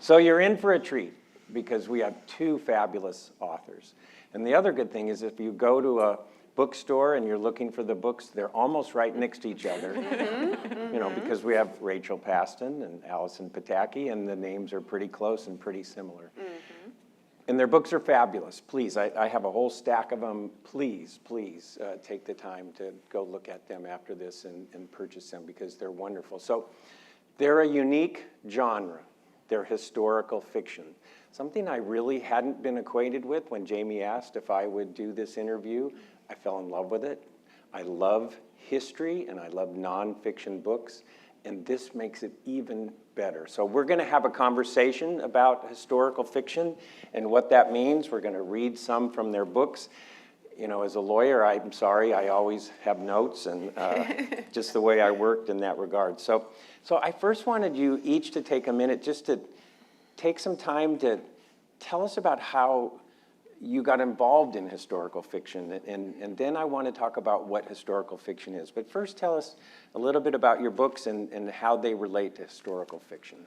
So you're in for a treat because we have two fabulous authors. And the other good thing is if you go to a bookstore and you're looking for the books, they're almost right next to each other. You know, because we have Rachel Pastan and Allison Pataki, and the names are pretty close and pretty similar. And their books are fabulous. Please, I have a whole stack of them. Please, please take the time to go look at them after this and purchase them because they're wonderful. So they're a unique genre. They're historical fiction. Something I really hadn't been acquainted with when Jamie asked if I would do this interview. I fell in love with it. I love history and I love nonfiction books, and this makes it even better. So we're going to have a conversation about historical fiction and what that means. We're going to read some from their books. You know, as a lawyer, I'm sorry, I always have notes, and just the way I worked in that regard. So I first wanted you each to take a minute just to take some time to tell us about how you got involved in historical fiction, and then I want to talk about what historical fiction is. But first, tell us a little bit about your books and how they relate to historical fiction.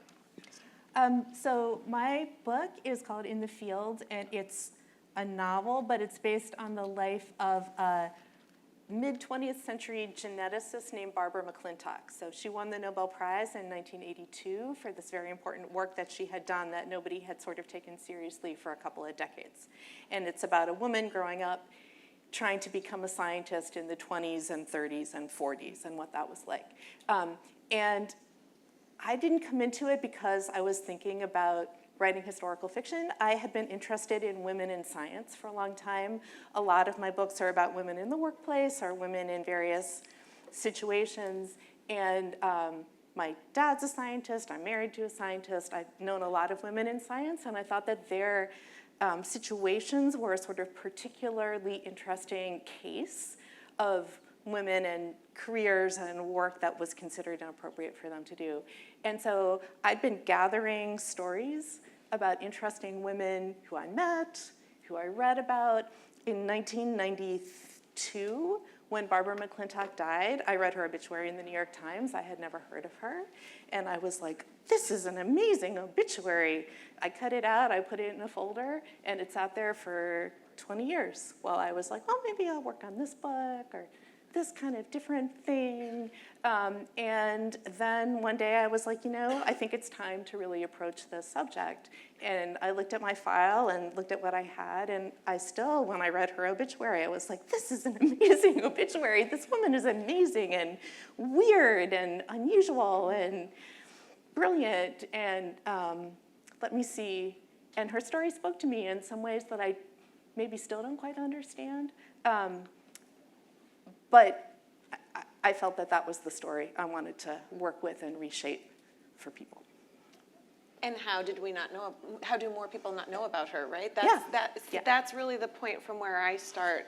So my book is called In the Field, and it's a novel, but it's based on the life of a mid-20th century geneticist named Barbara McClintock. So she won the Nobel Prize in 1982 for this very important work that she had done that nobody had sort of taken seriously for a couple of decades. And it's about a woman growing up trying to become a scientist in the 20s and 30s and 40s and what that was like. And I didn't come into it because I was thinking about writing historical fiction. I had been interested in women in science for a long time. A lot of my books are about women in the workplace or women in various situations. And my dad's a scientist. I'm married to a scientist. I've known a lot of women in science, and I thought that their situations were a sort of particularly interesting case of women and careers and work that was considered inappropriate for them to do. And so I'd been gathering stories about interesting women who I met, who I read about. In 1992, when Barbara McClintock died, I read her obituary in the New York Times. I had never heard of her. And I was like, this is an amazing obituary. I cut it out, I put it in a folder, and it sat there for 20 years while I was like, oh, maybe I'll work on this book or this kind of different thing. And then one day I was like, you know, I think it's time to really approach this subject. And I looked at my file and looked at what I had, and I still, when I read her obituary, I was like, this is an amazing obituary. This woman is amazing and weird and unusual and brilliant. And let me see. And her story spoke to me in some ways that I maybe still don't quite understand. But I felt that that was the story I wanted to work with and reshape for people. And how did we not know? How do more people not know about her? Right? That's really the point from where I start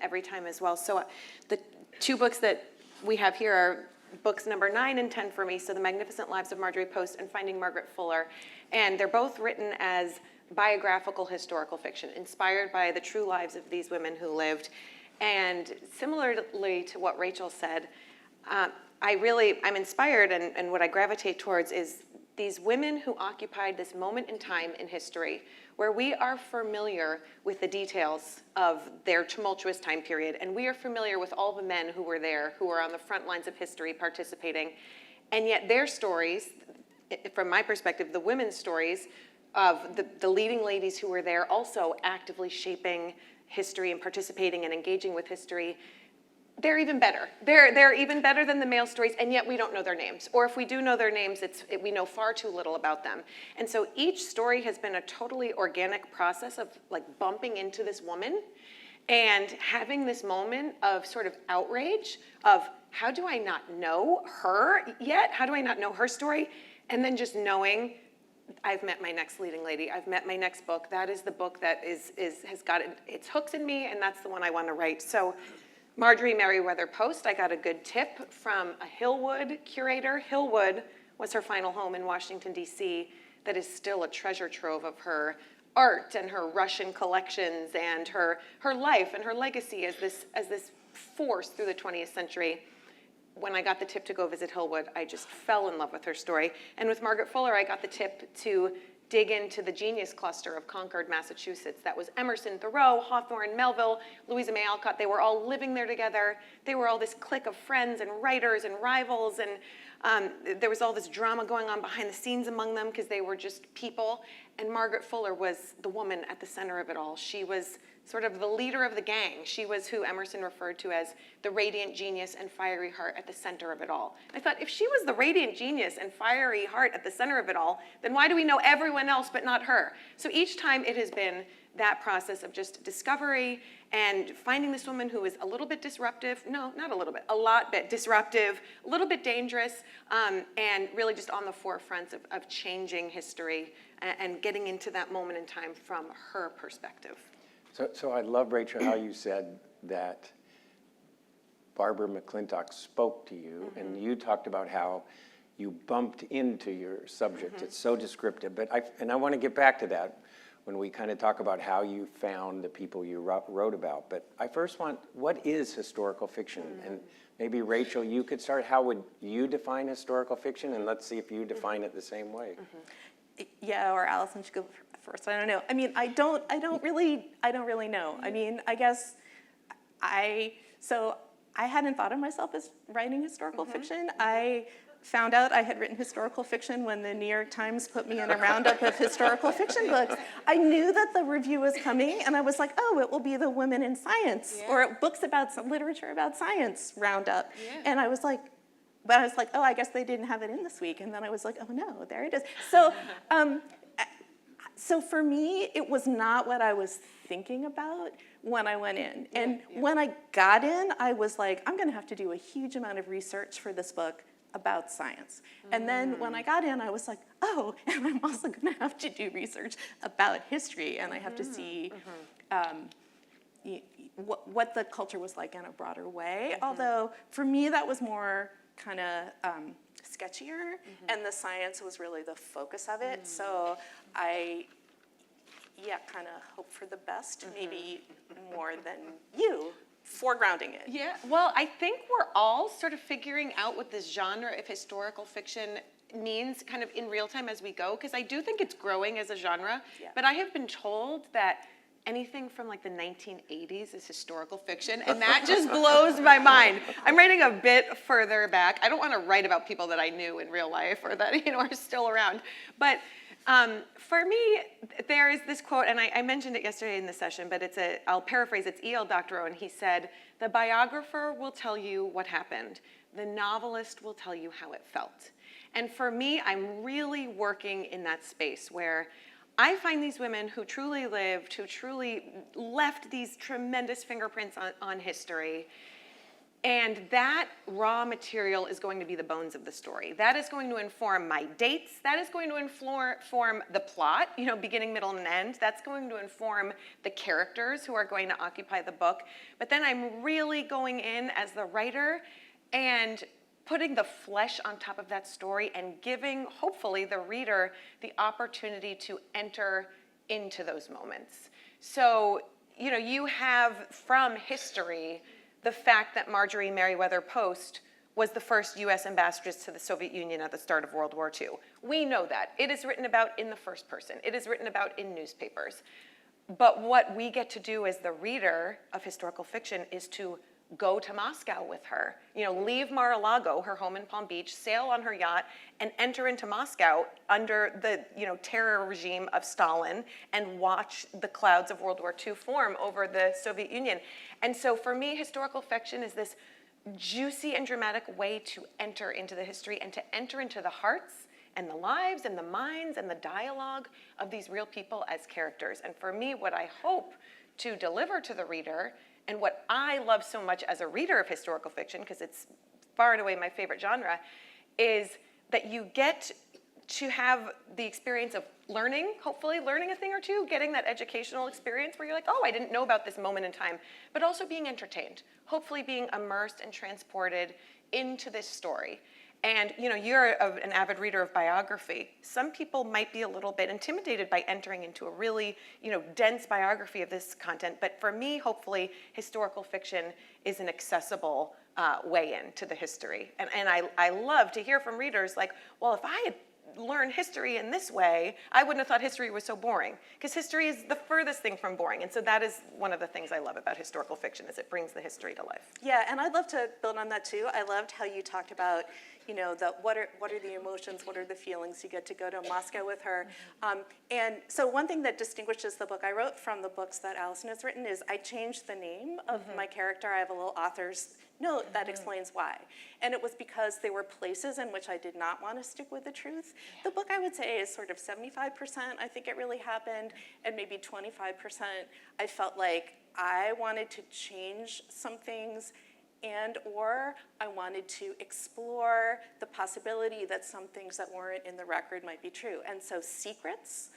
every time as well. So the two books that we have here are books number 9 and 10 for me. So The Magnificent Lives of Marjorie Post and Finding Margaret Fuller, and they're both written as biographical historical fiction, inspired by the true lives of these women who lived. And similarly to what Rachel said, I'm inspired, and what I gravitate towards is these women who occupied this moment in time in history where we are familiar with the details of their tumultuous time period, and we are familiar with all the men who were there, who were on the front lines of history participating, and yet their stories, from my perspective, the women's stories of the leading ladies who were there also actively shaping history and participating and engaging with history, they're even better. They're even better than the male stories, and yet we don't know their names. Or if we do know their names, we know far too little about them. And so each story has been a totally organic process of like bumping into this woman and having this moment of sort of outrage of how do I not know her yet? How do I not know her story? And then just knowing I've met my next leading lady. I've met my next book. That is the book that has got its hooks in me, and that's the one I want to write. So Marjorie Merriweather Post, I got a good tip from a Hillwood curator. Hillwood was her final home in Washington, D.C. That is still a treasure trove of her art and her Russian collections and her life and her legacy as this force through the 20th century. When I got the tip to go visit Hillwood, I just fell in love with her story. And with Margaret Fuller, I got the tip to dig into the genius cluster of Concord, Massachusetts. That was Emerson, Thoreau, Hawthorne, Melville, Louisa May Alcott. They were all living there together. They were all this clique of friends and writers and rivals, and there was all this drama going on behind the scenes among them because they were just people. And Margaret Fuller was the woman at the center of it all. She was sort of the leader of the gang. She was who Emerson referred to as the radiant genius and fiery heart at the center of it all. I thought, if she was the radiant genius and fiery heart at the center of it all, then why do we know everyone else but not her? So each time it has been that process of just discovery and finding this woman who is a little bit disruptive, no, not a little bit, a lot bit disruptive, a little bit dangerous, and really just on the forefront of changing history and getting into that moment in time from her perspective. So I love, Rachel, how you said that Barbara McClintock spoke to you, and you talked about how you bumped into your subject. It's so descriptive. But I want to get back to that when we kind of talk about how you found the people you wrote about. But I first want, what is historical fiction? And maybe, Rachel, you could start. How would you define historical fiction? And let's see if you define it the same way. Yeah, or Allison should go first. I don't know. I mean, I don't really know. I mean, I guess I hadn't thought of myself as writing historical fiction. I found out I had written historical fiction when the New York Times put me in a roundup of historical fiction books. I knew that the review was coming, and I was like, oh, it will be the Women in Science, or books about some literature about science roundup. And I was like, oh, I guess they didn't have it in this week. And then I was like, oh no, there it is. So, so for me, it was not what I was thinking about when I went in. And when I got in, I was like, I'm gonna have to do a huge amount of research for this book about science. And then when I got in, I was like, oh, and I'm also gonna have to do research about history, and I have to see what the culture was like in a broader way. Although for me, that was more kind of sketchier, and the science was really the focus of it. So I, kind of hope for the best, maybe more than you, foregrounding it. Yeah, well, I think we're all sort of figuring out what this genre of historical fiction means kind of in real time as we go, because I do think it's growing as a genre, but I have been told that anything from like the 1980s is historical fiction, and that just blows my mind. I'm writing a bit further back. I don't want to write about people that I knew in real life or that are still around, but for me, there is this quote, and I mentioned it yesterday in the session, but I'll paraphrase, it's E.L. Doctorow, and he said, "The biographer will tell you what happened. The novelist will tell you how it felt." And for me, I'm really working in that space where I find these women who truly lived, who truly left these tremendous fingerprints on history, and that raw material is going to be the bones of the story. That is going to inform my dates. That is going to inform the plot, beginning, middle, and end. That's going to inform the characters who are going to occupy the book. But then I'm really going in as the writer and putting the flesh on top of that story and giving, hopefully, the reader the opportunity to enter into those moments. So, you have from history the fact that Marjorie Merriweather Post was the first US ambassadress to the Soviet Union at the start of World War II. We know that. It is written about in the first person. It is written about in newspapers. But what we get to do as the reader of historical fiction is to go to Moscow with her, leave Mar-a-Lago, her home in Palm Beach, sail on her yacht, and enter into Moscow under the terror regime of Stalin and watch the clouds of World War II form over the Soviet Union. And so for me, historical fiction is this juicy and dramatic way to enter into the history and to enter into the hearts and the lives and the minds and the dialogue of these real people as characters. And for me, what I hope to deliver to the reader, and what I love so much as a reader of historical fiction, because it's far and away my favorite genre, is that you get to have the experience of learning, hopefully learning a thing or two, getting that educational experience where you're like, oh, I didn't know about this moment in time, but also being entertained, hopefully being immersed and transported into this story. And you're an avid reader of biography. Some people might be a little bit intimidated by entering into a really dense biography of this content. But for me, hopefully, historical fiction is an accessible way into the history. And I love to hear from readers like, well, if I had learn history in this way, I wouldn't have thought history was so boring, because history is the furthest thing from boring. And so that is one of the things I love about historical fiction, is it brings the history to life. Yeah, and I'd love to build on that too. I loved how you talked about, what are the emotions, what are the feelings. You get to go to Moscow with her. And so one thing that distinguishes the book I wrote from the books that Allison has written is I changed the name of my character. I have a little author's note that explains why. And it was because there were places in which I did not want to stick with the truth. The book, I would say, is sort of 75%, I think it really happened, and maybe 25%, I felt like I wanted to change some things, and or I wanted to explore the possibility that some things that weren't in the record might be true. And so secrets,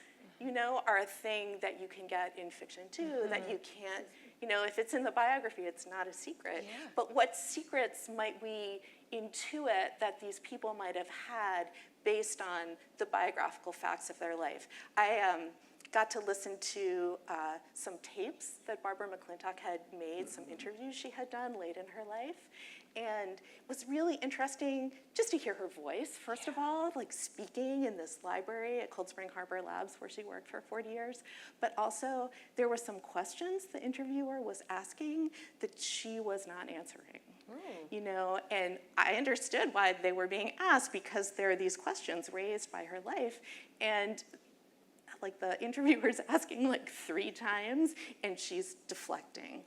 are a thing that you can get in fiction too, that you can't, if it's in the biography, it's not a secret. Yeah. But what secrets might we intuit that these people might have had based on the biographical facts of their life? I got to listen to some tapes that Barbara McClintock had made, some interviews she had done late in her life. And it was really interesting just to hear her voice, first of all, like speaking in this library at Cold Spring Harbor Labs where she worked for 40 years. But also, there were some questions the interviewer was asking that she was not answering. And I understood why they were being asked, because there are these questions raised by her life. And like the interviewer's asking like 3 times and she's deflecting.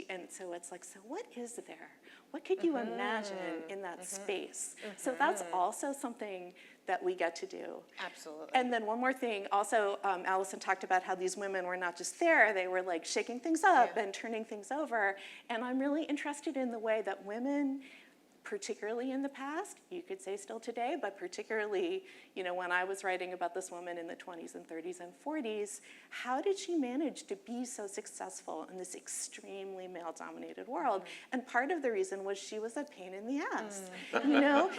And so it's like, so what is there? What could you imagine in that space? So that's also something that we get to do. Absolutely. And then one more thing, also Allison talked about how these women were not just there, they were like shaking things up and turning things over. And I'm really interested in the way that women, particularly in the past, you could say still today, but particularly, when I was writing about this woman in the 20s and 30s and 40s, how did she manage to be so successful in this extremely male-dominated world? And part of the reason was she was a pain in the ass.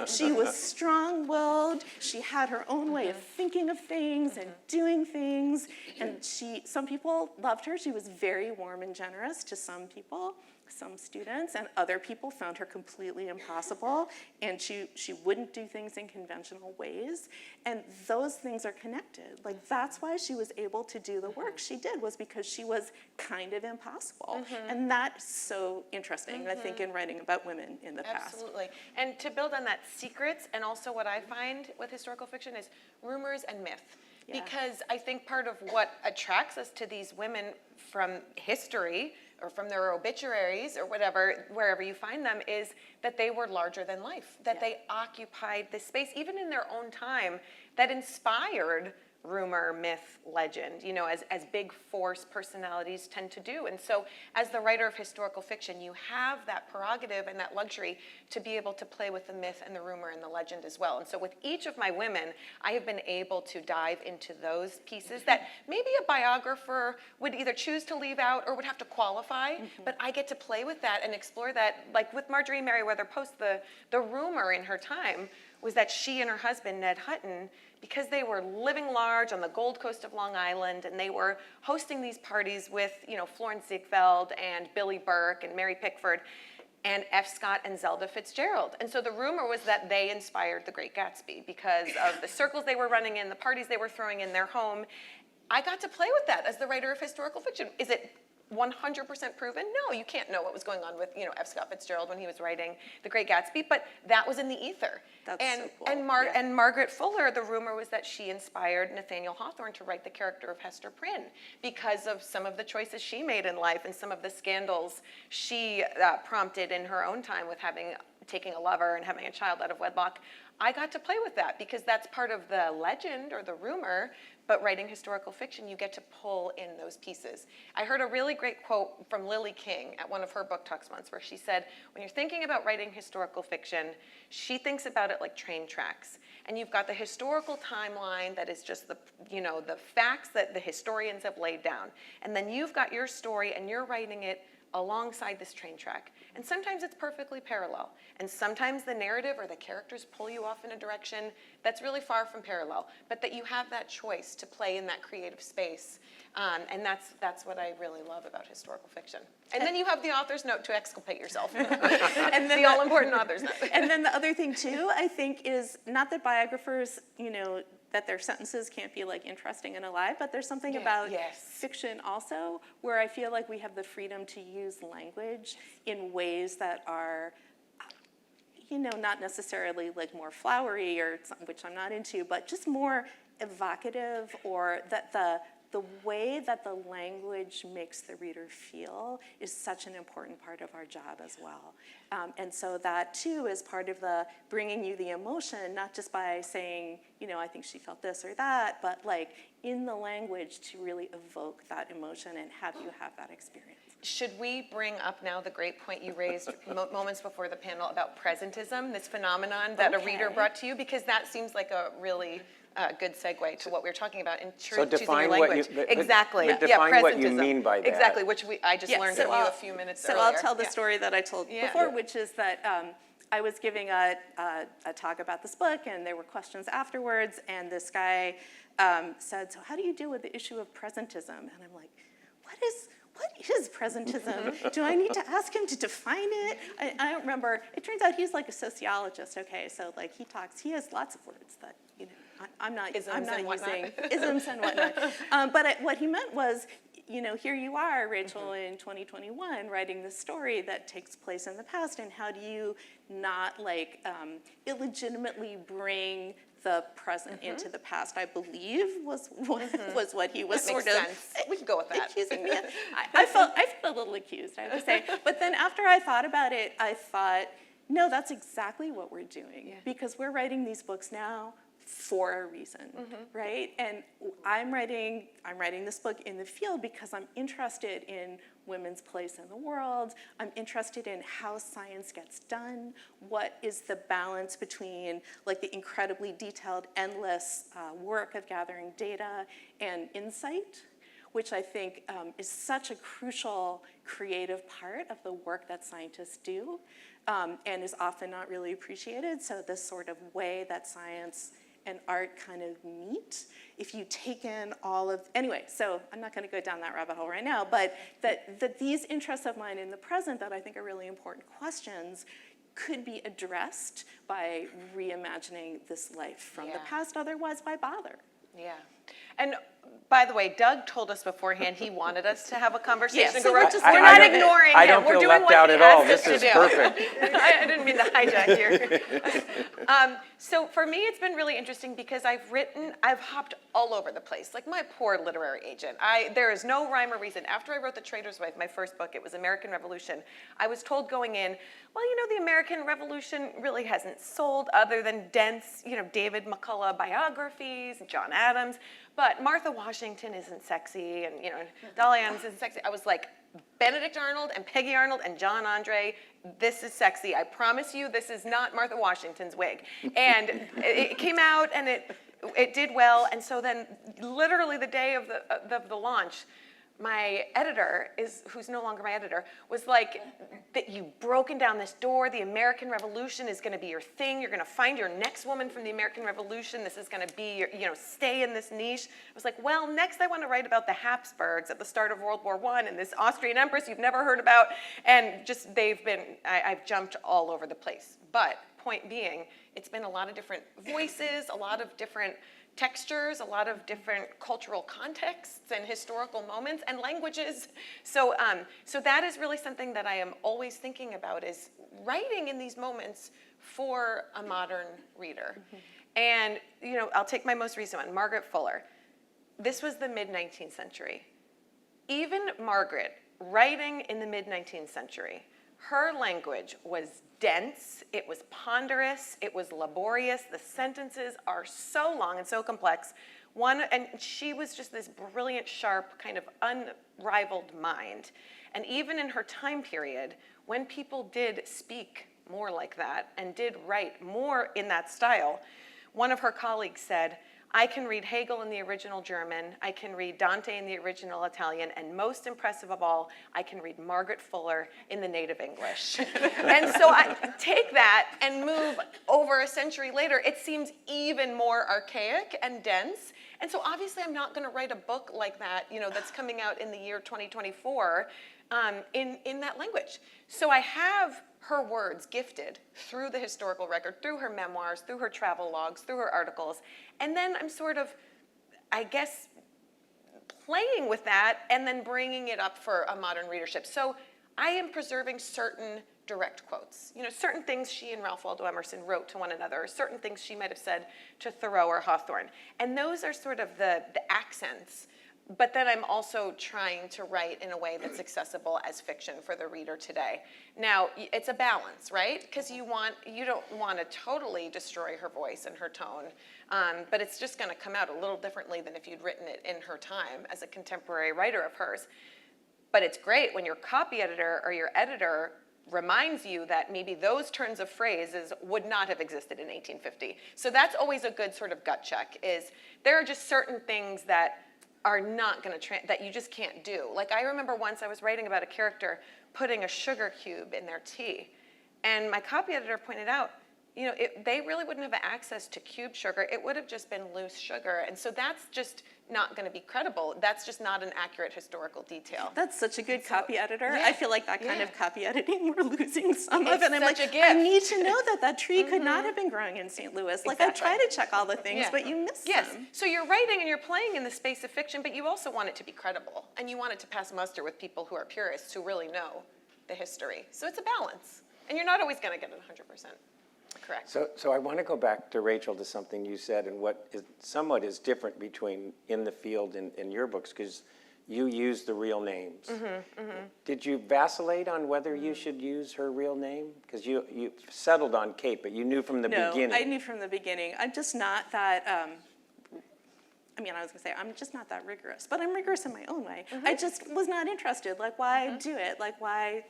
She was strong-willed, she had her own way of thinking of things and doing things, and some people loved her. She was very warm and generous to some people, some students, and other people found her completely impossible, and she wouldn't do things in conventional ways, and those things are connected. Like, that's why she was able to do the work she did, was because she was kind of impossible. And that's so interesting, I think, in writing about women in the past. Absolutely. And to build on that, secrets, and also what I find with historical fiction is rumors and myth. Yeah. Because I think part of what attracts us to these women from history, or from their obituaries or whatever, wherever you find them, is that they were larger than life, that they occupied this space, even in their own time, that inspired rumor, myth, legend, as big force personalities tend to do. And so as the writer of historical fiction, you have that prerogative and that luxury to be able to play with the myth and the rumor and the legend as well. And so with each of my women, I have been able to dive into those pieces that maybe a biographer would either choose to leave out or would have to qualify, but I get to play with that and explore that. Like with Marjorie Merriweather Post, the rumor in her time was that she and her husband, Ned Hutton, because they were living large on the Gold Coast of Long Island, and they were hosting these parties with, Florence Ziegfeld and Billy Burke and Mary Pickford and F. Scott and Zelda Fitzgerald. And so the rumor was that they inspired The Great Gatsby because of the circles they were running in, the parties they were throwing in their home. I got to play with that as the writer of historical fiction. Is it 100% proven? No, you can't know what was going on with, F. Scott Fitzgerald when he was writing The Great Gatsby, but that was in the ether. That's so cool. And Margaret Fuller, the rumor was that she inspired Nathaniel Hawthorne to write the character of Hester Prynne because of some of the choices she made in life and some of the scandals she prompted in her own time with taking a lover and having a child out of wedlock. I got to play with that because that's part of the legend or the rumor, but writing historical fiction, you get to pull in those pieces. I heard a really great quote from Lily King at one of her book talks once where she said, when you're thinking about writing historical fiction, she thinks about it like train tracks. And you've got the historical timeline that is just the facts that the historians have laid down. And then you've got your story and you're writing it alongside this train track. And sometimes it's perfectly parallel. And sometimes the narrative or the characters pull you off in a direction that's really far from parallel, but that you have that choice to play in that creative space. And that's what I really love about historical fiction. And then you have the author's note to exculpate yourself. And then the all-important author's note. And then the other thing too, I think, is not that biographers, that their sentences can't be like interesting and alive, but there's something about fiction also where I feel like we have the freedom to use language in ways that are, not necessarily like more flowery or something, which I'm not into, but just more evocative, or that the way that the language makes the reader feel is such an important part of our job as well. And so that too is part of the bringing you the emotion, not just by saying, I think she felt this or that, but like in the language to really evoke that emotion and have you have that experience. Should we bring up now the great point you raised moments before the panel about presentism, this phenomenon that a reader brought to you? Because that seems like a really good segue to what we were talking about in choosing your language. Exactly. Define what you mean by that. Exactly, which I just learned from you a few minutes earlier. So I'll tell the story that I told before, which is that I was giving a talk about this book, and there were questions afterwards, and this guy said, so how do you deal with the issue of presentism? And I'm like, what is presentism? Do I need to ask him to define it? I don't remember. It turns out he's like a sociologist, okay? So like he has lots of words that, I'm not using isms and whatnot. But what he meant was, here you are, Rachel, in 2021, writing this story that takes place in the past, and how do you not like illegitimately bring the present into the past, I believe, was what he was sort of sense. We can go with that. accusing me of. I felt a little accused, I would say. But then after I thought about it, I thought, no, that's exactly what we're doing. Because we're writing these books now for a reason, right? And I'm writing this book in the field because I'm interested in women's place in the world. I'm interested in how science gets done. What is the balance between like the incredibly detailed, endless work of gathering data and insight, which I think is such a crucial creative part of the work that scientists do, and is often not really appreciated. So this sort of way that science and art kind of meet, if you take in all of, anyway, so I'm not gonna go down that rabbit hole right now, but that these interests of mine in the present that I think are really important questions could be addressed by reimagining this life from the past, otherwise why bother? Yeah. And by the way, Doug told us beforehand he wanted us to have a conversation. Yeah, so we're not ignoring him. I don't we're feel doing left what out he at all. asked This us is to do. perfect. I didn't mean to hijack here. So for me, it's been really interesting because I've hopped all over the place. Like my poor literary agent. There is no rhyme or reason. After I wrote The Traitor's Wife, my first book, it was American Revolution, I was told going in, well, the American Revolution really hasn't sold other than dense, David McCullough biographies, John Adams, but Martha Washington isn't sexy, and, Dolly Adams isn't sexy. I was like, Benedict Arnold and Peggy Arnold and John Andre, this is sexy. I promise you, this is not Martha Washington's wig. And it came out, and it did well, and so then literally the day of the launch, my editor, who's no longer my editor, was like, that you've broken down this door, the American Revolution is gonna be your thing, you're gonna find your next woman from the American Revolution, this is gonna be your, stay in this niche. I was like, well, next I wanna write about the Habsburgs at the start of World War I and this Austrian Empress you've never heard about, and just I've jumped all over the place. But point being, it's been a lot of different voices, a lot of different textures, a lot of different cultural contexts and historical moments and languages. So that is really something that I am always thinking about, is writing in these moments for a modern reader. And, I'll take my most recent one, Margaret Fuller. This was the mid-19th century. Even Margaret, writing in the mid-19th century, her language was dense, it was ponderous, it was laborious. The sentences are so long and so complex. And she was just this brilliant, sharp, kind of unrivaled mind. And even in her time period, when people did speak more like that and did write more in that style, one of her colleagues said, I can read Hegel in the original German, I can read Dante in the original Italian, and most impressive of all, I can read Margaret Fuller in the native English. And so I take that and move over a century later, it seems even more archaic and dense. And so obviously I'm not gonna write a book like that, that's coming out in the year 2024 in that language. So I have her words gifted through the historical record, through her memoirs, through her travel logs, through her articles, and then I'm sort of, I guess, playing with that and then bringing it up for a modern readership. So I am preserving certain direct quotes, certain things she and Ralph Waldo Emerson wrote to one another, or certain things she might have said to Thoreau or Hawthorne. And those are sort of the accents. But then I'm also trying to write in a way that's accessible as fiction for the reader today. Now, it's a balance, right? Because you don't want to totally destroy her voice and her tone, but it's just going to come out a little differently than if you'd written it in her time as a contemporary writer of hers. But it's great when your copy editor or your editor reminds you that maybe those turns of phrases would not have existed in 1850. So that's always a good sort of gut check, is there are just certain things that are not going to, that you just can't do. Like I remember once I was writing about a character putting a sugar cube in their tea, and my copy editor pointed out, they really wouldn't have access to cube sugar. It would have just been loose sugar, and so that's just not going to be credible. That's just not an accurate historical detail. That's such a good copy editor. Yeah, I feel like that kind of copy editing, we're losing some It's of it. And I'm such like, a gift. I need to know that tree could not have been growing in St. Louis. Like Exactly. I try to check all the things, Yeah. but you miss Yes. them. So you're writing and you're playing in the space of fiction, but you also want it to be credible, and you want it to pass muster with people who are purists who really know the history. So it's a balance, and you're not always going to get it 100% correct. So I want to go back to Rachel, to something you said, and what is somewhat is different between In the Field and your books, because you use the real names. Did you vacillate on whether you should use her real name? Because you settled on Kate, but you knew from the beginning. No, I knew from the beginning. I'm just not that, I was going to say, I'm just not that rigorous, but I'm rigorous in my own way. I just was not interested. Like, why do it? Like, why?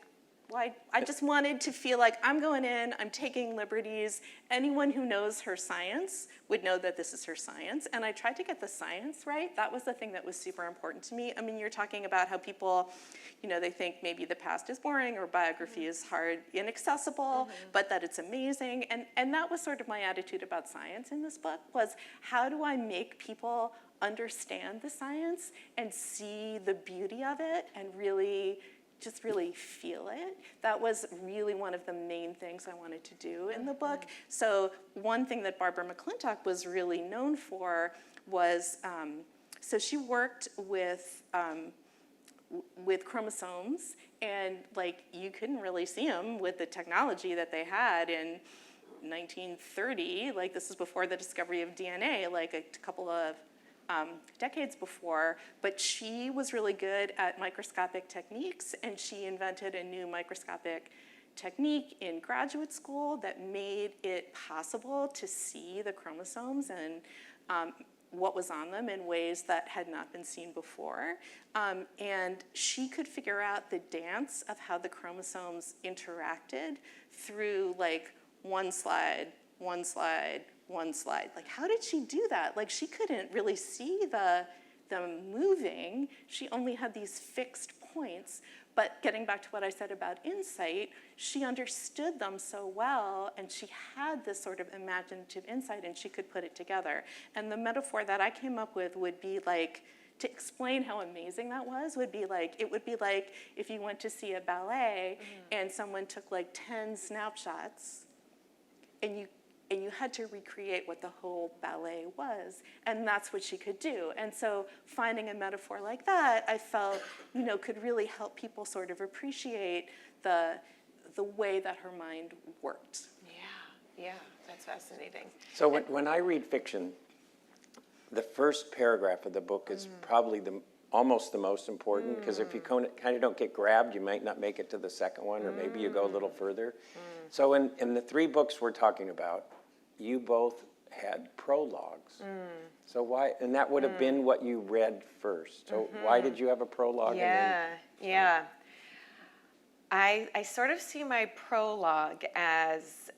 I just wanted to feel like I'm going in, I'm taking liberties. Anyone who knows her science would know that this is her science. And I tried to get the science right. That was the thing that was super important to me. I mean, you're talking about how people, they think maybe the past is boring or biography is hard, inaccessible, but that it's amazing. And that was sort of my attitude about science in this book, was how do I make people understand the science and see the beauty of it and really feel it. That was really one of the main things I wanted to do in the book. So one thing that Barbara McClintock was really known for was, so she worked with chromosomes, and you couldn't really see them with the technology that they had in 1930. This is before the discovery of DNA, a couple of decades before, but she was really good at microscopic techniques, and she invented a new microscopic technique in graduate school that made it possible to see the chromosomes and what was on them in ways that had not been seen before. And she could figure out the dance of how the chromosomes interacted through one slide, one slide, one slide. How did she do that? She couldn't really see them moving. She only had these fixed points. But getting back to what I said about insight, she understood them so well, and she had this sort of imaginative insight, and she could put it together. And the metaphor that I came up with would be to explain how amazing that was, would be it would be like if you went to see a ballet and someone took 10 snapshots, and you had to recreate what the whole ballet was, and that's what she could do. And so finding a metaphor like that, I felt, could really help people sort of appreciate the way that her mind worked. Yeah, that's fascinating. So when I read fiction, the first paragraph of the book is probably almost the most important, because if you kind of don't get grabbed, you might not make it to the second one, or maybe you go a little further. So in the 3 books we're talking about, you both had prologues. So why, and that would have been what you read first. So why did you have a prologue? Yeah. I sort of see my prologue as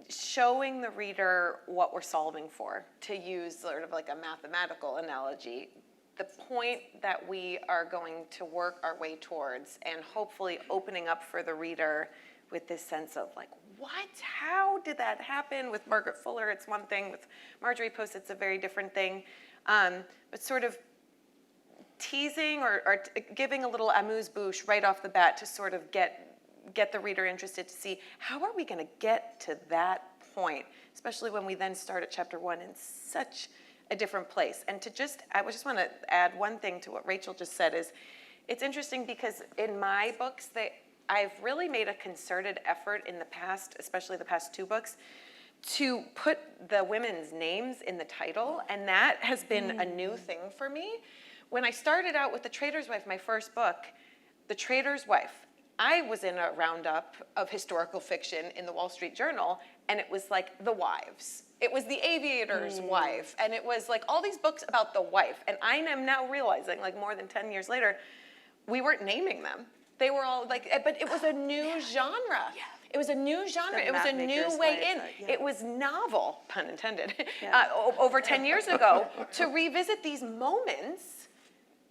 showing the reader what we're solving for, to use sort of like a mathematical analogy, the point that we are going to work our way towards, and hopefully opening up for the reader with this sense of like, what? How did that happen? With Margaret Fuller, it's one thing. With Marjorie Post, it's a very different thing. But sort of teasing or giving a little amuse-bouche right off the bat to sort of get the reader interested to see, how are we going to get to that point, especially when we then start at chapter 1 in such a different place. And I just want to add one thing to what Rachel just said is, it's interesting because in my books, I've really made a concerted effort in the past, especially the past 2 books, to put the women's names in the title, and that has been a new thing for me. When I started out with The Trader's Wife, my first book, The Trader's Wife, I was in a roundup of historical fiction in the Wall Street Journal, and it was like the wives. It was the aviator's wife, and it was like all these books about the wife. And I am now realizing, like more than 10 years later, we weren't naming them. They were all like, but it was a new genre. Yeah. It was a new genre. It was a new way in. Yeah. It was novel, pun intended, over 10 years ago, to revisit these moments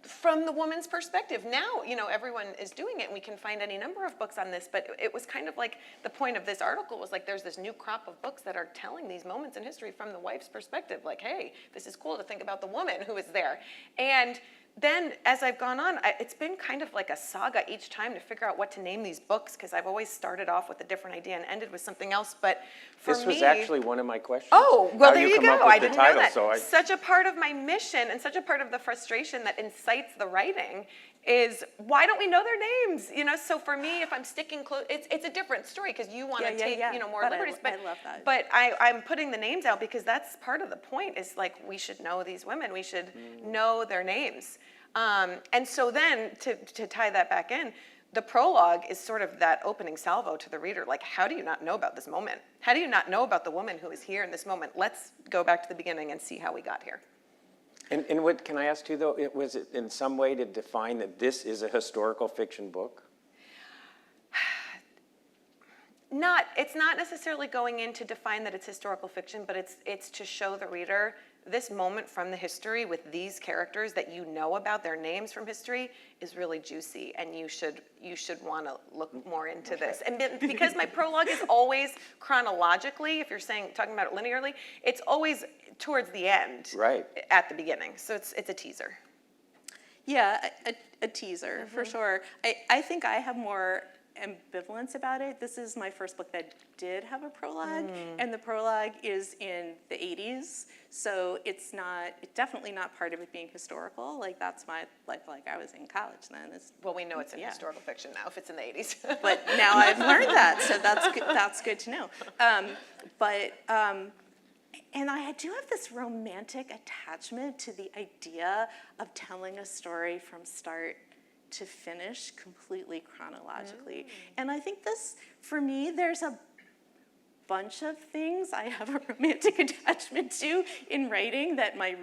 from the woman's perspective. Now, everyone is doing it, and we can find any number of books on this, but it was kind of like the point of this article was like, there's this new crop of books that are telling these moments in history from the wife's perspective. Like, hey, this is cool to think about the woman who is there. And then as I've gone on, it's been kind of like a saga each time to figure out what to name these books, because I've always started off with a different idea and ended with something else. But for me... This was actually one of my questions. Oh, well, there you go. I didn't know that. So such a part of my mission and such a part of the frustration that incites the writing is, why don't we know their names? So for me, if I'm sticking close, it's a different story, because you want to take more liberties. I love that. But I'm putting the names out because that's part of the point, is like, we should know these women. We should know their names. And so then, to tie that back in, the prologue is sort of that opening salvo to the reader. Like, how do you not know about this moment? How do you not know about the woman who is here in this moment? Let's go back to the beginning and see how we got here. And what, can I ask you though, was it in some way to define that this is a historical fiction book? It's not necessarily going in to define that it's historical fiction, but it's to show the reader this moment from the history with these characters that you know about, their names from history, is really juicy, and you should want to look more into this. And because my prologue is always chronologically, if you're talking about it linearly, it's always towards the end, right, at the beginning. So it's a teaser. Yeah, a teaser, for sure. I think I have more ambivalence about it. This is my first book that did have a prologue, and the prologue is in the 80s, so it's definitely not part of it being historical. Like, that's my life, like I was in college then. Well, we know it's in historical fiction now, if it's in the 80s. But now I've learned that, so that's good to know. And I do have this romantic attachment to the idea of telling a story from start to finish completely chronologically. And I think this, for me, there's a bunch of things I have a romantic attachment to in writing that my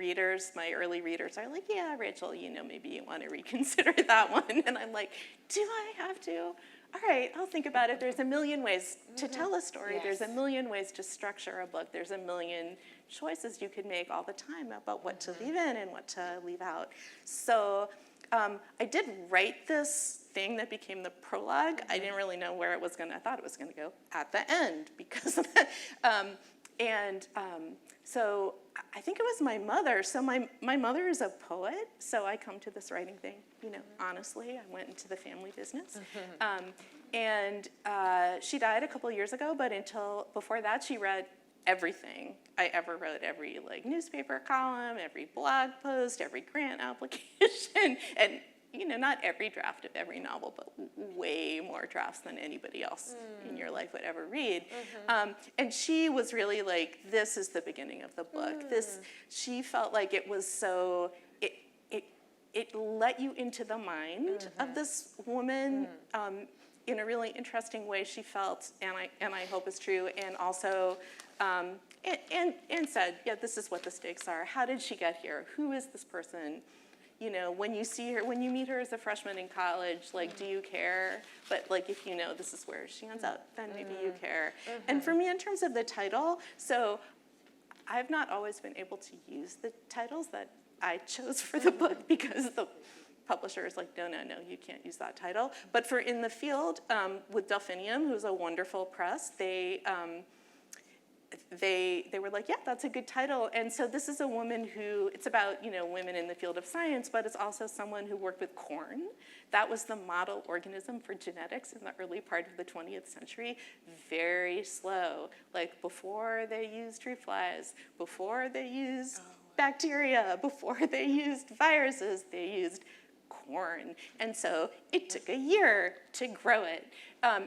early readers are like, yeah, Rachel, maybe you want to reconsider that one. And I'm like, do I have to? All right, I'll think about it. There's a million ways to tell a story. Yes. There's a million ways to structure a book. There's a million choices you could make all the time about what to leave in and what to leave out. So I did write this thing that became the prologue. I didn't really know where I thought it was going to go at the end because of that. So I think it was my mother. So my mother is a poet, so I come to this writing thing, honestly. I went into the family business. And she died a couple years ago, but before that, she read everything I ever wrote, every newspaper column, every blog post, every grant application, and not every draft of every novel, but way more drafts than anybody else in your life would ever read. And she was really like, this is the beginning of the book. She felt like it was so, it let you into the mind of this woman in a really interesting way, she felt, and I hope is true, and also, and said, yeah, this is what the stakes are. How did she get here? Who is this person? you know, when you see her, when you meet her as a freshman in college, like, do you care? But like, if you know this is where she ends up, then maybe you care. And for me, in terms of the title, so I've not always been able to use the titles that I chose for the book because the publisher is like, no, you can't use that title. But for In the Field, with Delphinium, who's a wonderful press, they were like, yeah, that's a good title. And so this is a woman who, it's about, you know, women in the field of science, but it's also someone who worked with corn. That was the model organism for genetics in the early part of the 20th century. Very slow, like before they used fruit flies, before they used bacteria, before they used viruses, they used corn. And so it took a year to grow it.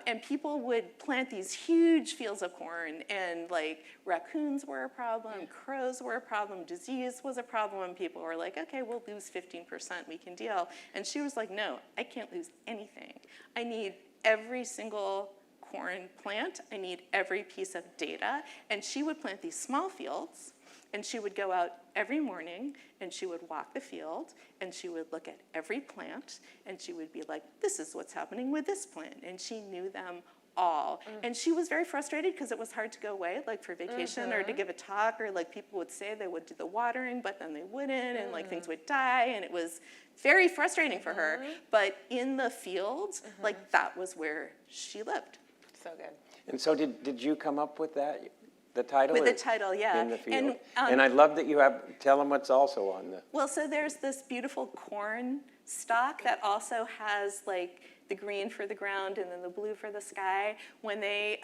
And people would plant these huge fields of corn, and like raccoons were a problem, crows were a problem, disease was a problem. People were like, okay, we'll lose 15%, we can deal. And she was like, no, I can't lose anything. I need every single corn plant. I need every piece of data. And she would plant these small fields, and she would go out every morning, and she would walk the field, and she would look at every plant, and she would be like, this is what's happening with this plant. And she knew them all. And she was very frustrated because it was hard to go away, like for vacation or to give a talk, or like people would say they would do the watering, but then they wouldn't, and like things would die, and it was very frustrating for her. But in the field, like that was where she lived. So good. And so did you come up with that? The title? With the title, yeah. In the Field. And I love that you have, tell them what's also on the... Well, so there's this beautiful corn stalk that also has like the green for the ground and then the blue for the sky. When we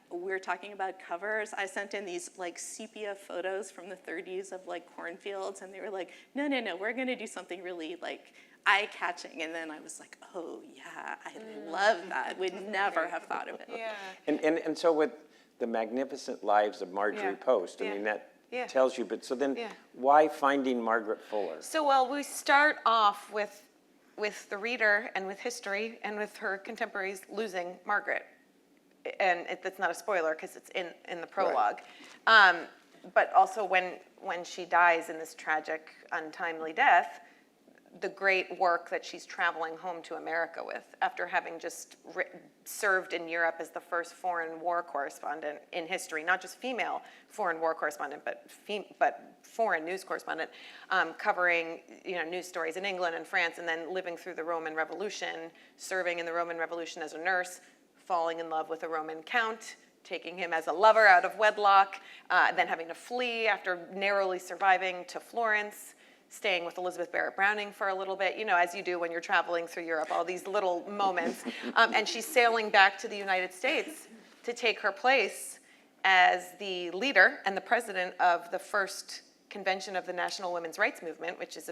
were talking about covers, I sent in these like sepia photos from the 30s of like cornfields, and they were like, no, we're gonna do something really like eye-catching. And then I was like, oh yeah, I love that. Would never have thought of it. Yeah. And so with The Magnificent Lives of Marjorie Post, I mean, that tells you, but so then why Finding Margaret Fuller? So, well, we start off with the reader and with history and with her contemporaries losing Margaret. And that's not a spoiler because it's in the prologue. Right. But also when she dies in this tragic, untimely death, the great work that she's traveling home to America with, after having just served in Europe as the first foreign war correspondent in history, not just female foreign war correspondent, but foreign news correspondent, covering news stories in England and France, and then living through the Roman Revolution, serving in the Roman Revolution as a nurse, falling in love with a Roman count, taking him as a lover out of wedlock, then having to flee after narrowly surviving to Florence, staying with Elizabeth Barrett Browning for a little bit, as you do when you're traveling through Europe, all these little moments. And she's sailing back to the United States to take her place as the leader and the president of the first convention of the National Women's Rights Movement, which is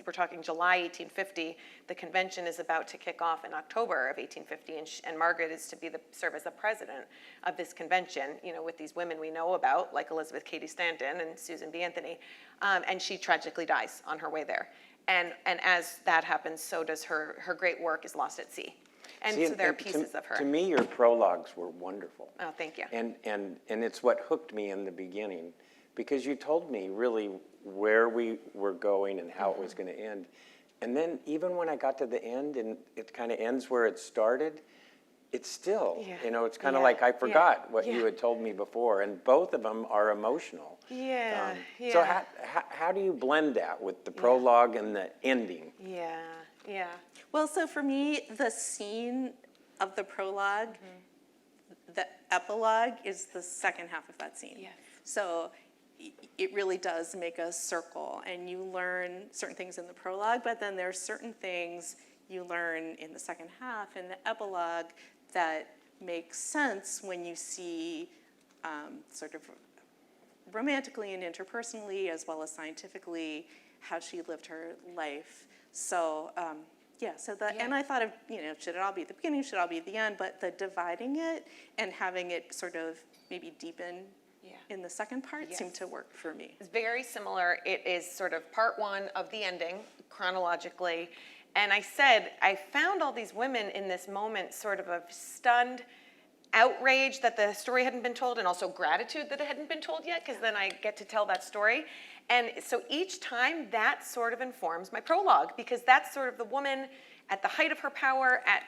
we're talking July 1850. The convention is about to kick off in October of 1850, and Margaret is to serve as the president of this convention, with these women we know about, like Elizabeth Cady Stanton and Susan B. Anthony, and she tragically dies on her way there. And as that happens, so does her great work is lost at sea. And so there are pieces of her. To me, your prologues were wonderful. Oh, thank you. And it's what hooked me in the beginning, because you told me really where we were going and how it was going to end. And then even when I got to the end and it kind of ends where it started, it's still, it's kind of like I forgot what you had told me before. And both of them are emotional. So how do you blend that with the prologue and the ending? Yeah. Well, so for me, the scene of the prologue, the epilogue is the second half of that scene. Yes. So it really does make a circle, and you learn certain things in the prologue, but then there's certain things you learn in the second half, in the epilogue, that makes sense when you see sort of romantically and interpersonally, as well as scientifically, how she lived her life. So, and I thought of, should it all be at the beginning, should it all be at the end, but the dividing it and having it sort of maybe deepen in the second part seemed to work for me. It's very similar. It is sort of part one of the ending, chronologically. And I found all these women in this moment sort of stunned outrage that the story hadn't been told, and also gratitude that it hadn't been told yet, because then I get to tell that story. And so each time that sort of informs my prologue, because that's sort of the woman at the height of her power, at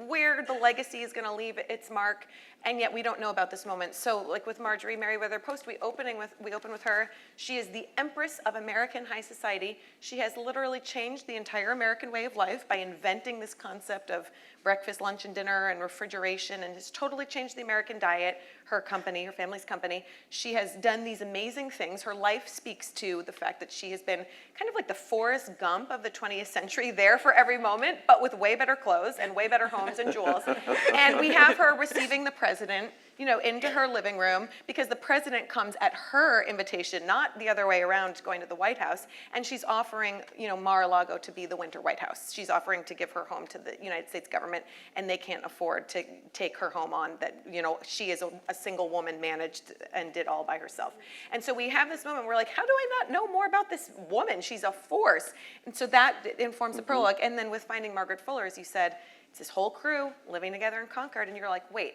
where the legacy is going to leave its mark, and yet we don't know about this moment. So, like with Marjorie Merriweather Post, we open with her. She is the Empress of American high society. She has literally changed the entire American way of life by inventing this concept of breakfast, lunch, and dinner, and refrigeration, and has totally changed the American diet. Her company, her family's company, she has done these amazing things. Her life speaks to the fact that she has been kind of like the Forrest Gump of the 20th century, there for every moment, but with way better clothes and way better homes and jewels. And we have her receiving the president, into her living room, because the president comes at her invitation, not the other way around, going to the White House, and she's offering, Mar-a-Lago to be the winter White House. She's offering to give her home to the United States government, and they can't afford to take her home on that, she is a single woman, managed and did all by herself. And so we have this moment, we're like, how do I not know more about this woman? She's a force. And so that informs the prologue. And then with Finding Margaret Fuller, as you said, it's this whole crew living together in Concord, and you're like, wait,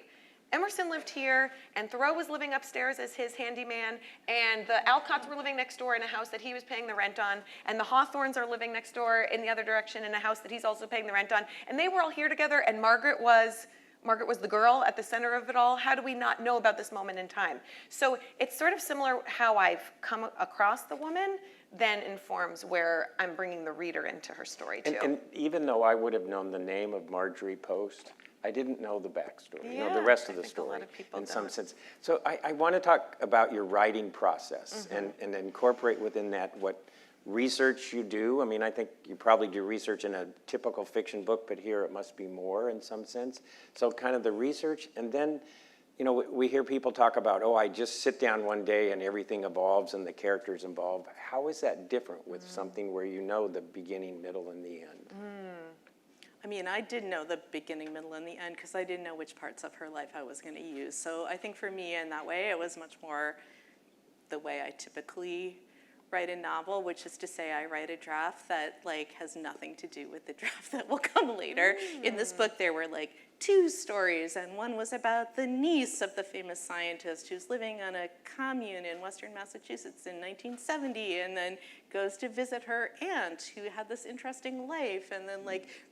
Emerson lived here, and Thoreau was living upstairs as his handyman, and the Alcotts were living next door in a house that he was paying the rent on, and the Hawthorns are living next door in the other direction in a house that he's also paying the rent on, and they were all here together, and Margaret was the girl at the center of it all. How do we not know about this moment in time? So it's sort of similar how I've come across the woman, then informs where I'm bringing the reader into her story too. And even though I would have known the name of Marjorie Post, I didn't know the backstory, Yeah, the rest of I the think a lot story of people in some don't. sense. So I want to talk about your writing process and incorporate within that what research you do. I mean, I think you probably do research in a typical fiction book, but here it must be more in some sense. So kind of the research, and then, we hear people talk about, I just sit down one day and everything evolves and the characters involved. How is that different with something where the beginning, middle, and the end? I mean, I did know the beginning, middle, and the end because I didn't know which parts of her life I was going to use. So I think for me in that way, it was much more the way I typically write a novel, which is to say I write a draft that has nothing to do with the draft that will come later. In this book, there were 2 stories, and one was about the niece of the famous scientist who's living on a commune in Western Massachusetts in 1970, and then goes to visit her aunt who had this interesting life, and then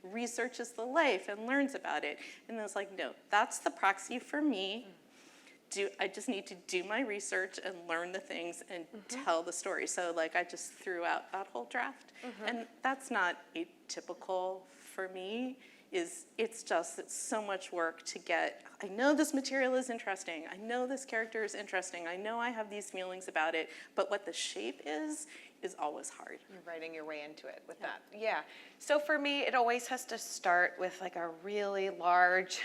researches the life and learns about it. And then it's no, that's the proxy for me. I just need to do my research and learn the things and tell the story. So I just threw out that whole draft. And that's not atypical for me. It's so much work to get, I know this material is interesting. I know this character is interesting. I know I have these feelings about it. But what the shape is always hard. You're writing your way into it with that. Yeah. So for me, it always has to start with a really large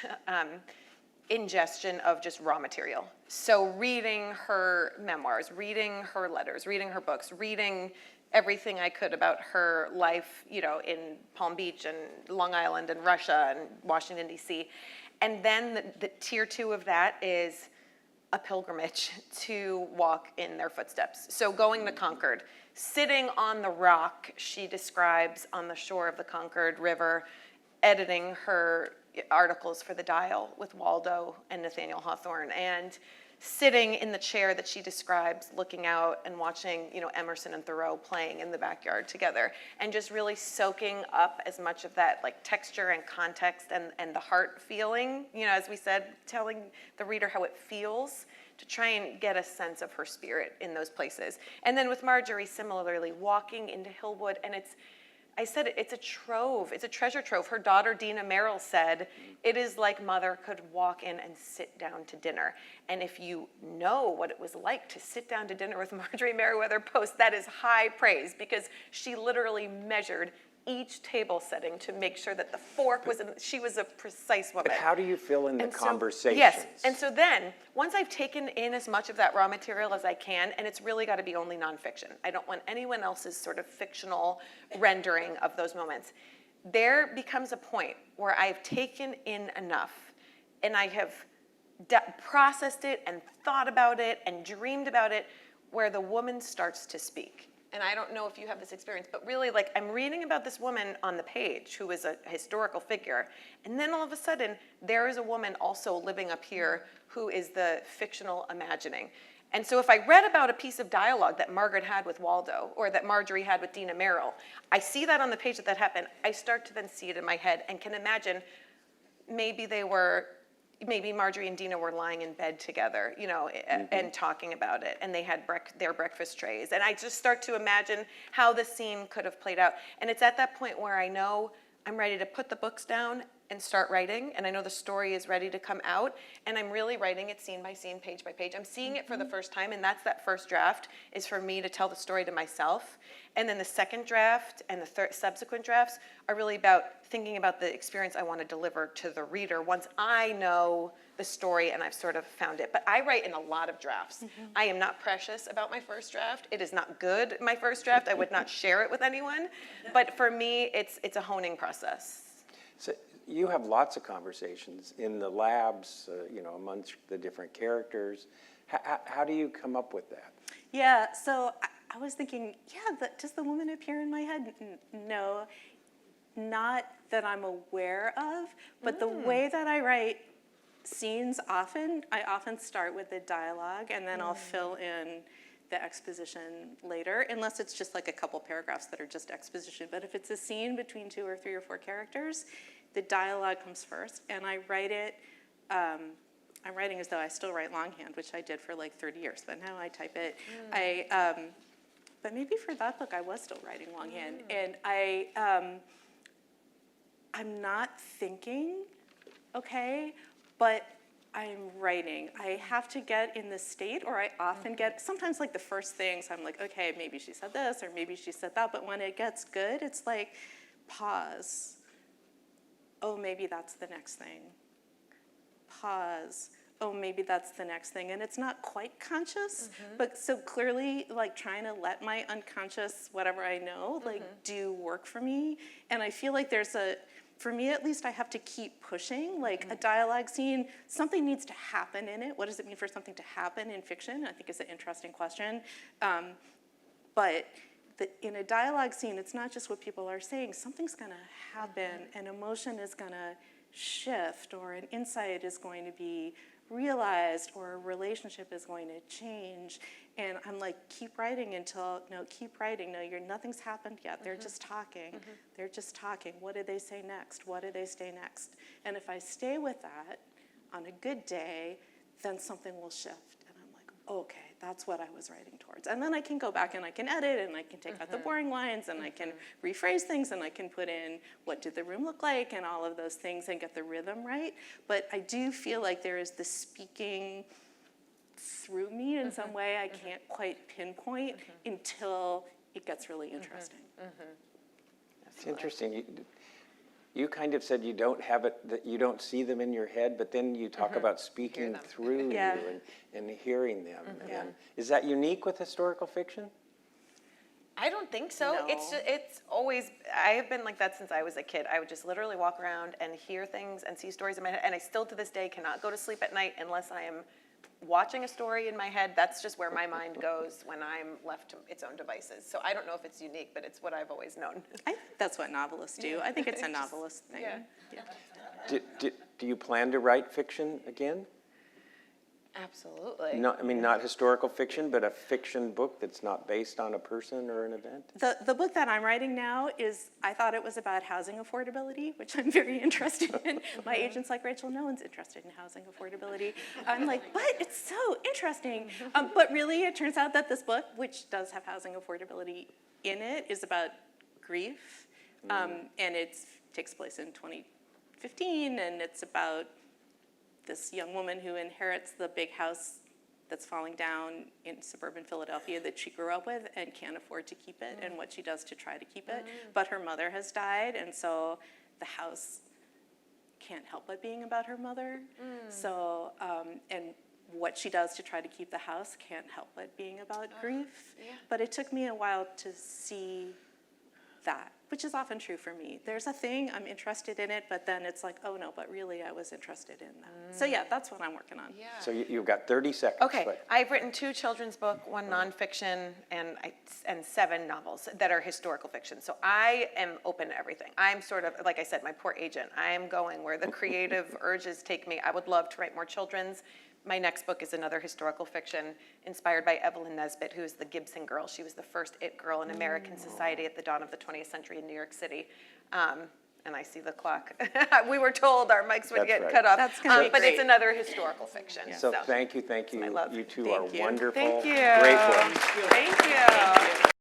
ingestion of just raw material. So reading her memoirs, reading her letters, reading her books, reading everything I could about her life, in Palm Beach and Long Island and Russia and Washington, D.C. And then the tier 2 of that is a pilgrimage to walk in their footsteps. So going to Concord, sitting on the rock she describes on the shore of the Concord River, editing her articles for the Dial with Waldo and Nathaniel Hawthorne, and sitting in the chair that she describes, looking out and watching, Emerson and Thoreau playing in the backyard together, and just really soaking up as much of that texture and context and the heart feeling, as we said, telling the reader how it feels, to try and get a sense of her spirit in those places. And then with Marjorie, similarly, walking into Hillwood, and it's a trove. It's a treasure trove. Her daughter, Dina Merrill, said, it is like mother could walk in and sit down to dinner. And if you know what it was like to sit down to dinner with Marjorie Merriweather Post, that is high praise, because she literally measured each table setting to make sure that the fork was in, she was a precise woman. But how do you fill in the conversations? Yes, and so then, once I've taken in as much of that raw material as I can, and it's really got to be only nonfiction. I don't want anyone else's sort of fictional rendering of those moments. There becomes a point where I've taken in enough, and I have processed it and thought about it and dreamed about it, where the woman starts to speak. and I don't know if you have this experience, but really, like, I'm reading about this woman on the page who is a historical figure, and then all of a sudden, there is a woman also living up here who is the fictional imagining. And so if I read about a piece of dialogue that Margaret had with Waldo, or that Marjorie had with Dina Merrill, I see that on the page that happened, I start to then see it in my head and can imagine maybe Marjorie and Dina were lying in bed together, you know, and talking about it, and they had their breakfast trays. And I just start to imagine how the scene could have played out. And it's at that point where I know I'm ready to put the books down and start writing, and I know the story is ready to come out, and I'm really writing it scene by scene, page by page. I'm seeing it for the first time, and that's that first draft is for me to tell the story to myself. And then the second draft and the subsequent drafts are really about thinking about the experience I want to deliver to the reader once I know the story and I've sort of found it. But I write in a lot of drafts. I am not precious about my first draft. It is not good, my first draft. I would not share it with anyone. But for me, it's a honing process. So you have lots of conversations in the labs, you know, amongst the different characters. How do you come up with that? Yeah, so I was thinking, yeah, does the woman appear in my head? No, not that I'm aware of, but the way that I write scenes I often start with the dialogue, and then I'll fill in the exposition later, unless it's just like a couple paragraphs that are just exposition. But if it's a scene between 2 or 3 or 4 characters, the dialogue comes first, and I write it, I'm writing as though I still write longhand, which I did for like 30 years, but now I type it. But maybe for that book, I was still writing longhand. And I'm not thinking, okay, but I'm writing. I have to get in the state, or I often get, sometimes like the first things, I'm like, okay, maybe she said this, or maybe she said that, but when it gets good, it's like, pause. Oh, maybe that's the next thing. Pause. Oh, maybe that's the next thing. And it's not quite conscious, but so clearly, like, trying to let my unconscious, whatever I know, like, do work for me. And I feel like for me at least, I have to keep pushing. Like, a dialogue scene, something needs to happen in it. What does it mean for something to happen in fiction? I think is an interesting question. But in a dialogue scene, it's not just what people are saying. Something's going to happen, an emotion is going to shift, or an insight is going to be realized, or a relationship is going to change. And I'm like, keep writing until, no, keep writing. No, nothing's happened yet. They're just talking. They're just talking. What do they say next? What do they say next? And if I stay with that on a good day, then something will shift. And I'm like, okay, that's what I was writing towards. And then I can go back and I can edit, and I can take out the boring lines, and I can rephrase things, and I can put in what did the room look like and all of those things and get the rhythm right. But I do feel like there is this speaking through me in some way I can't quite pinpoint until it gets really interesting. It's interesting. You kind of said you don't have it, that you don't see them in your head, but then you talk about speaking through you and hearing them. And is that unique with historical fiction? I don't think so. No. It's always, I have been like that since I was a kid. I would just literally walk around and hear things and see stories in my head, and I still to this day cannot go to sleep at night unless I am watching a story in my head. That's just where my mind goes when I'm left to its own devices. So I don't know if it's unique, but it's what I've always known. I think that's what novelists do. I think it's a novelist thing. Yeah. Do you plan to write fiction again? Absolutely. No, I mean, not historical fiction, but a fiction book that's not based on a person or an event? The book that I'm writing now I thought it was about housing affordability, which I'm very interested in. My agent's like, Rachel, no one's interested in housing affordability. I'm like, but it's so interesting. But really, it turns out that this book, which does have housing affordability in it, is about grief. And it takes place in 2015, and it's about this young woman who inherits the big house that's falling down in suburban Philadelphia that she grew up with and can't afford to keep it, and what she does to try to keep it. But her mother has died, and so the house can't help but being about her mother. So, and what she does to try to keep the house can't help but being about grief. But it took me a while to see that, which is often true for me. There's a thing, I'm interested in it, but then it's like, oh no, but really I was interested in that. So yeah, that's what I'm working on. Yeah. So you've got 30 seconds. Okay, but- I've written 2 children's books, 1 nonfiction, and 7 novels that are historical fiction. So I am open to everything. I'm sort of, like I said, my poor agent. I am going where the creative urges take me. I would love to write more children's. My next book is another historical fiction inspired by Evelyn Nesbit, who is the Gibson girl. She was the first it girl in American society at the dawn of the 20th century in New York City. And I see the clock. We were told our mics would That's get right. cut off. That's gonna be but it's great. another historical fiction. So thank you. my love. You two Thank are you. wonderful. Thank you. Great books. Thank you.